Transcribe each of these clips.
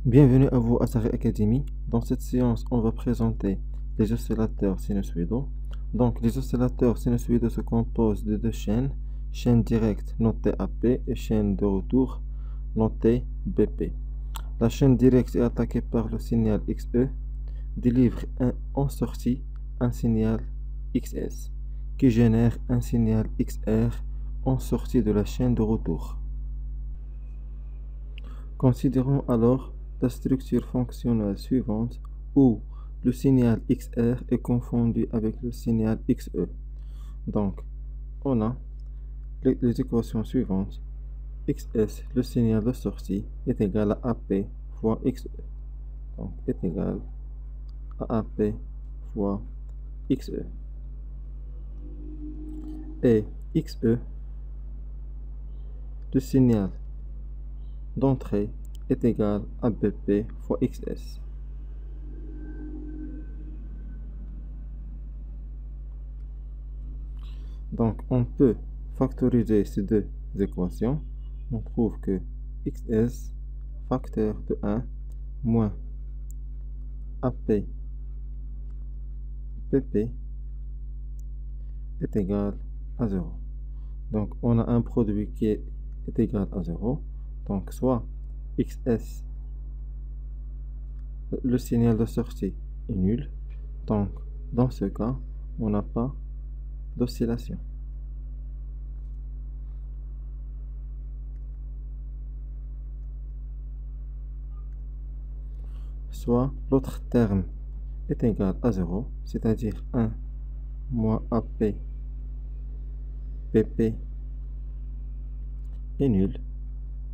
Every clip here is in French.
Bienvenue à vous à Sari Academy. Dans cette séance, on va présenter les oscillateurs sinusoïdaux. Donc, les oscillateurs sinusoïdaux se composent de deux chaînes, chaîne directe notée AP et chaîne de retour notée BP. La chaîne directe est attaquée par le signal XE, délivre en sortie un signal XS, qui génère un signal XR en sortie de la chaîne de retour. Considérons alors la structure fonctionnelle suivante où le signal XR est confondu avec le signal XE. Donc, on a les équations suivantes. XS, le signal de sortie, est égal à AP fois XE. Donc, est égal à AP fois XE. Et XE, le signal d'entrée, est égal à BP fois XS. Donc, on peut factoriser ces deux équations. On trouve que XS facteur de 1 moins AP BP est égal à 0. Donc, on a un produit qui est égal à 0. Donc, soit XS, le signal de sortie, est nul. Donc, dans ce cas, on n'a pas d'oscillation. Soit l'autre terme est égal à 0, c'est-à-dire 1 moins AP BP est nul.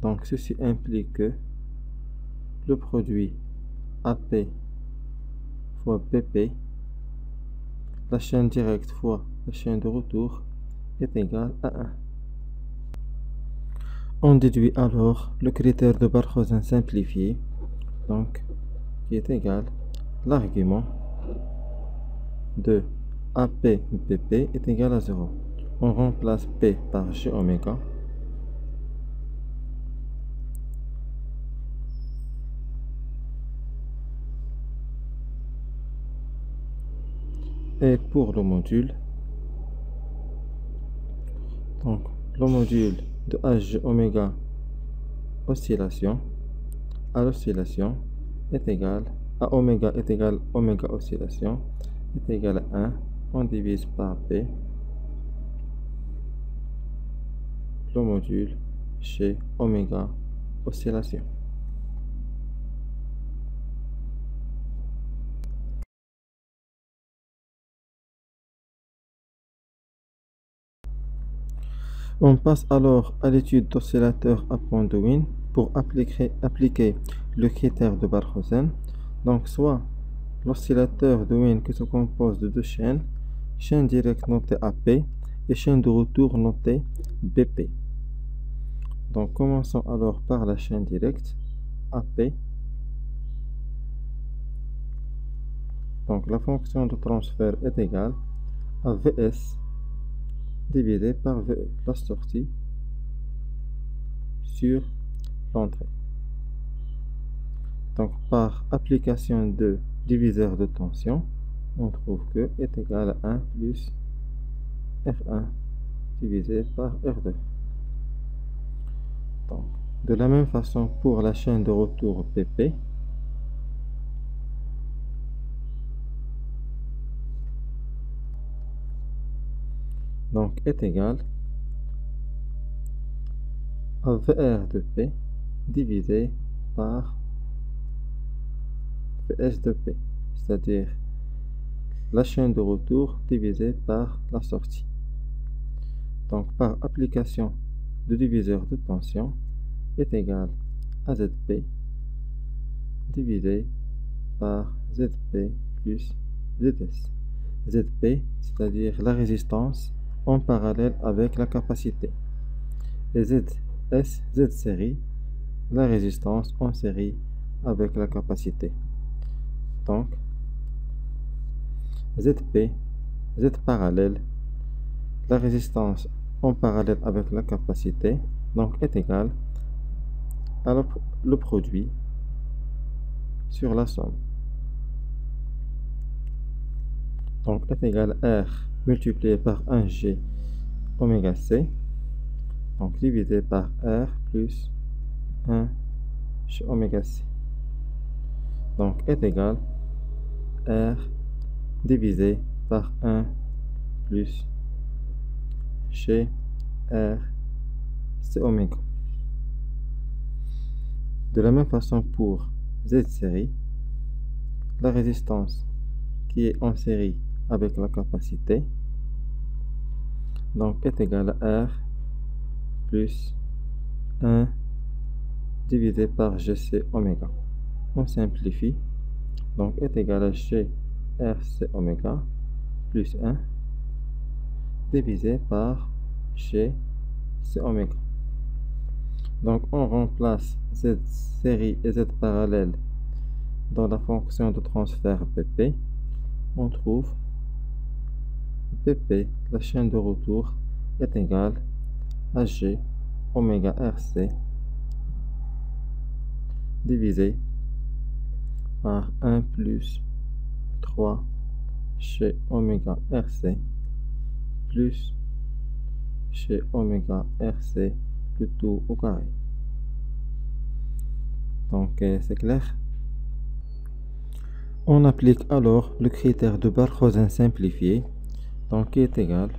Donc ceci implique que le produit AP fois BP, la chaîne directe fois la chaîne de retour, est égal à 1. On déduit alors le critère de Barkhausen simplifié, donc qui est égal à l'argument de AP BP est égal à 0. On remplace P par G oméga. Et pour le module, donc le module de Hg oméga oscillation à l'oscillation est égal à oméga oscillation est égal à 1. On divise par P le module chez oméga oscillation. On passe alors à l'étude d'oscillateurs à point de Wien pour appliquer le critère de Barkhausen. Donc soit l'oscillateur de Wien qui se compose de deux chaînes, chaîne directe notée AP et chaîne de retour notée BP. Donc commençons alors par la chaîne directe AP. Donc la fonction de transfert est égale à VS divisé par VE, la sortie sur l'entrée. Donc par application de diviseur de tension, on trouve que est égal à 1 plus R1 divisé par R2. Donc, de la même façon pour la chaîne de retour PP, donc est égal à VR de P divisé par VS de P, c'est-à-dire la chaîne de retour divisée par la sortie. Donc par application de diviseur de tension est égal à ZP divisé par ZP plus ZS. ZP, c'est-à-dire la résistance en parallèle avec la capacité. Et ZS, Z série, la résistance en série avec la capacité. Donc, ZP, Z parallèle, la résistance en parallèle avec la capacité, donc est égal à le produit sur la somme. Donc est égal à R multiplié par 1G oméga C, donc divisé par R plus 1 G oméga C. Donc est égal à R divisé par 1 plus G R C oméga. De la même façon pour Z série, la résistance qui est en série avec la capacité, donc est égal à R plus 1 divisé par GC oméga. On simplifie, donc est égal à G RC oméga plus 1 divisé par G C oméga. Donc on remplace Z série et Z parallèle dans la fonction de transfert PP. On trouve PP, la chaîne de retour, est égale à G oméga RC divisé par 1 plus 3 G oméga RC plus G oméga RC, le tout au carré. Donc c'est clair. On applique alors le critère de Barkhausen simplifié, donc qui est égal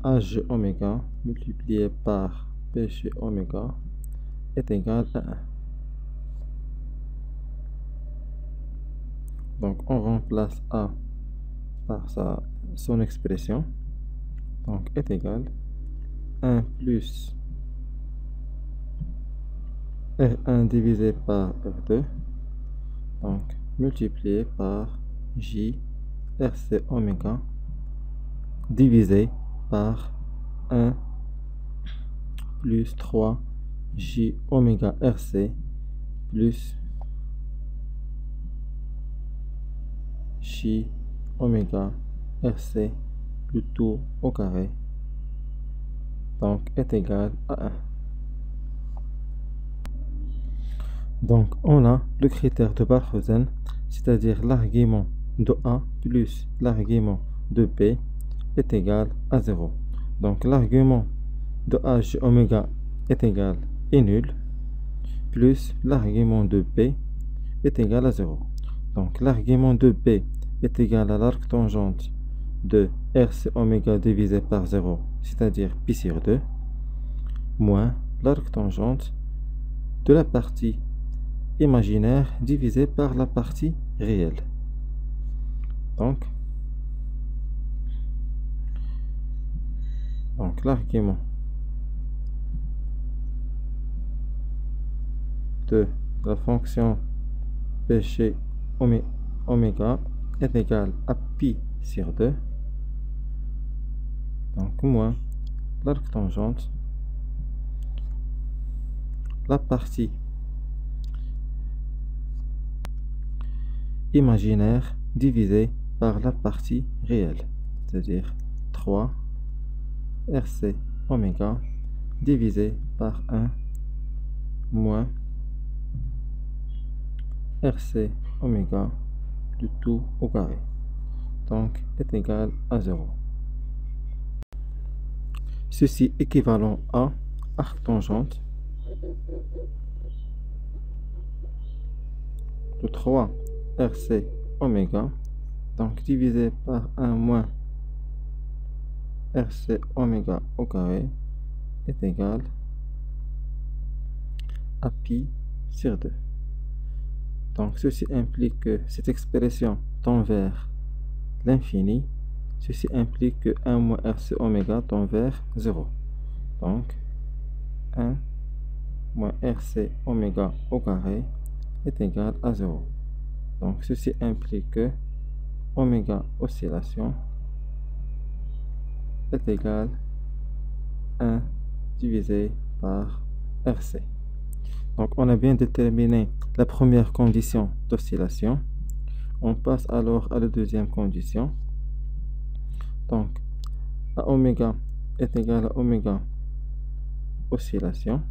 à G oméga multiplié par PG oméga est égal à 1. Donc on remplace A par son expression, donc est égal 1 plus R1 divisé par R2, donc multiplié par J RC oméga divisé par 1 plus 3 J oméga RC plus J oméga RC, le tout au carré, donc est égal à 1. Donc on a le critère de Barkhausen, c'est-à-dire l'argument de A plus l'argument de B est égal à 0. Donc l'argument de H oméga est égal et nul, plus l'argument de B est égal à 0. Donc l'argument de B est égal à l'arc tangente de RC oméga divisé par 0, c'est-à-dire pi sur 2, moins l'arc tangente de la partie imaginaire divisé par la partie réelle. Donc l'argument de la fonction PG oméga est égal à pi sur 2, donc moins l'arc tangente, la partie imaginaire divisé par la partie réelle, c'est-à-dire 3 RC oméga divisé par 1 moins RC oméga, du tout au carré, donc est égal à 0. Ceci équivalent à arc tangente de 3 RC oméga, donc divisé par 1 moins RC oméga au carré est égal à pi sur 2. Donc ceci implique que cette expression tend vers l'infini. Ceci implique que 1 moins RC oméga tend vers 0. Donc 1 moins RC oméga au carré est égal à 0. Donc ceci implique que oméga oscillation est égal à 1 divisé par RC. Donc on a bien déterminé la première condition d'oscillation. On passe alors à la deuxième condition. Donc, A oméga est égal à oméga oscillation.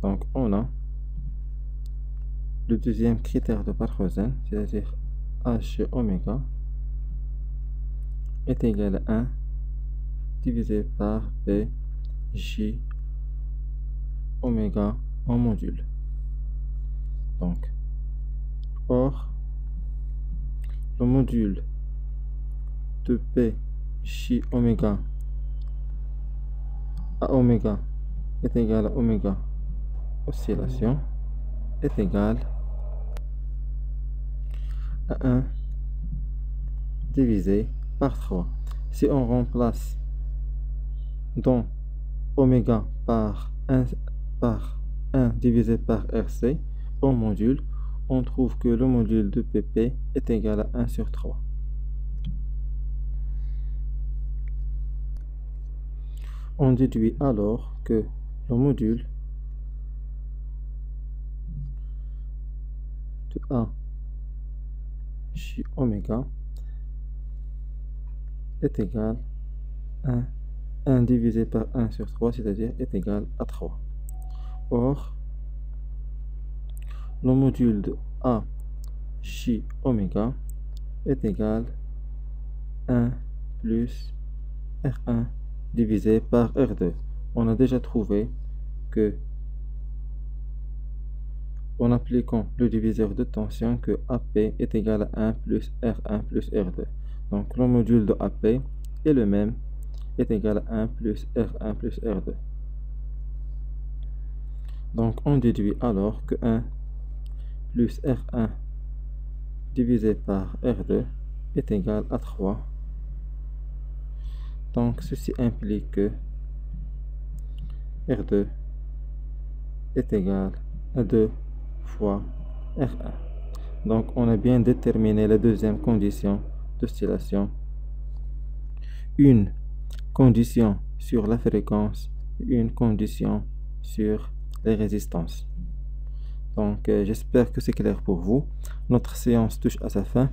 Donc, on a le deuxième critère de Parkhausen, c'est-à-dire H oméga est égal à 1 divisé par P J oméga en module. Donc, or, le module de P J oméga à oméga est égal à oméga oscillation est égal à 1 divisé par 3. Si on remplace dans oméga par 1 divisé par RC au module, on trouve que le module de PP est égal à 1 sur 3. On déduit alors que le module de A J oméga est égal à 1 divisé par 1 sur 3, c'est-à-dire est égal à 3. Or, le module de A J oméga est égal à 1 plus R1 divisé par R2. On a déjà trouvé que, en appliquant le diviseur de tension, que AP est égal à 1 plus R1 plus R2. Donc le module de AP est le même, est égal à 1 plus R1 plus R2. Donc on déduit alors que 1 plus R1 divisé par R2 est égal à 3. Donc ceci implique que R2 est égal à 2 fois R1. Donc on a bien déterminé la deuxième condition d'oscillation. Une condition sur la fréquence, une condition sur les résistances. Donc j'espère que c'est clair pour vous. Notre séance touche à sa fin.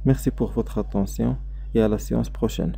Merci pour votre attention et à la séance prochaine.